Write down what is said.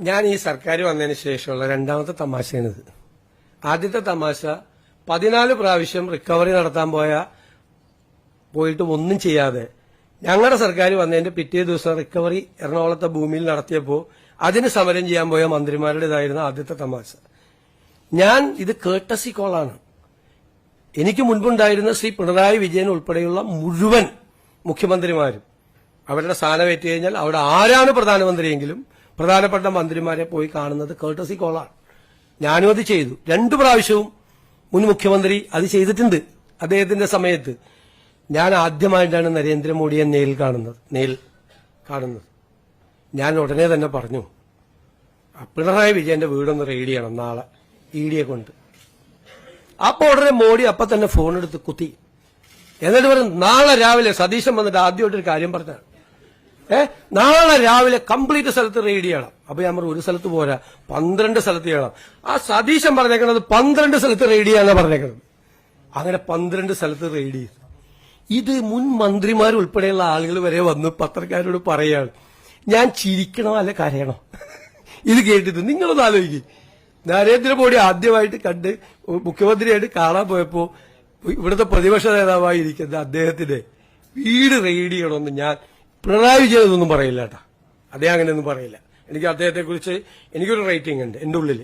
ഞാൻ ഈ സർക്കാർ വന്നതിന് ശേഷമുള്ള രണ്ടാമത്തെ തമാശയാണിത്. ആദ്യത്തെ തമാശ 14 പ്രാവശ്യം റിക്കവറി നടത്താൻ പോയിട്ട് ഒന്നും ചെയ്യാതെ ഞങ്ങളുടെ സർക്കാർ വന്നതിന്റെ പിറ്റേ ദിവസം റിക്കവറി എറണാകുളത്തെ ഭൂമിയിൽ നടത്തിയപ്പോൾ അതിന് സമരം ചെയ്യാൻ പോയ മന്ത്രിമാരുടേതായിരുന്നു ആദ്യത്തെ തമാശ. ഇത് കേട്ടസി കോളാണ്. എനിക്ക് മുൻപുണ്ടായിരുന്ന ശ്രീ പിണറായി വിജയൻ ഉൾപ്പെടെയുള്ള മുഴുവൻ മുഖ്യമന്ത്രിമാരും അവരുടെ സ്ഥാനമേറ്റ് കഴിഞ്ഞാൽ അവിടെ ആരാണ് പ്രധാനമന്ത്രിയെങ്കിലും പ്രധാനപ്പെട്ട മന്ത്രിമാരെ പോയി കാണുന്നത് കേട്ടസി കോളാണ്. ഞാനും അത് ചെയ്തു. 2 പ്രാവശ്യവും മുൻ മുഖ്യമന്ത്രി അത് ചെയ്തിട്ടുണ്ട്. അദ്ദേഹത്തിന്റെ സമയത്ത് ഞാൻ ആദ്യമായിട്ടാണ് നരേന്ദ്രമോദിയെ നേരിൽ കാണുന്നത്. ഞാൻ ഉടനെ തന്നെ പറഞ്ഞു, പിണറായി വിജയന്റെ വീടൊന്ന് റെയ്ഡ് ചെയ്യണം നാളെ ഇഡിയെ കൊണ്ട്. അപ്പോൾ ഉടനെ മോഡി തന്നെ ഫോൺ എടുത്ത് കുത്തി. എന്നിട്ട് പറഞ്ഞു, നാളെ രാവിലെ സതീശൻ വന്നിട്ട് ആദ്യമായിട്ടൊരു കാര്യം പറഞ്ഞാണ്, നാളെ രാവിലെ കംപ്ലീറ്റ് സ്ഥലത്ത് റെയ്ഡ് ചെയ്യണം. അപ്പൊ ഞാൻ പറഞ്ഞു, ഒരു സ്ഥലത്ത് പോരാ, 12 സ്ഥലത്ത് ചെയ്യണം. ആ സതീശൻ പറഞ്ഞേക്കണത് 12 സ്ഥലത്ത് റെയ്ഡ് ചെയ്യാനാ പറഞ്ഞേക്കണത്. അങ്ങനെ 12 സ്ഥലത്ത് റെയ്ഡ് ചെയ്തു. ഇത് മുൻ മന്ത്രിമാർ ഉൾപ്പെടെയുള്ള ആളുകൾ വരെ വന്ന് പത്രക്കാരോട് പറയാണ്. ഞാൻ ചിരിക്കണോ അല്ലെ കരയണോ ഇത് കേട്ടിട്ട്? നിങ്ങളൊന്ന് ആലോചിക്കും. നരേന്ദ്രമോദി ആദ്യമായിട്ട് കണ്ട് മുഖ്യമന്ത്രിയായിട്ട് കാണാൻ പോയപ്പോ ഇവിടുത്തെ പ്രതിപക്ഷ നേതാവായിരിക്കുന്ന അദ്ദേഹത്തിന്റെ വീട് റെയ്ഡ് ചെയ്യണമെന്ന് ഞാൻ പിണറായി വിജയൻ ഒന്നും പറയില്ല കേട്ടാ. അദ്ദേഹം അങ്ങനെയൊന്നും പറയില്ല. എനിക്ക് അദ്ദേഹത്തെക്കുറിച്ച് എനിക്കൊരു റേറ്റിംഗ് ഉണ്ട് എന്റെ ഉള്ളിൽ.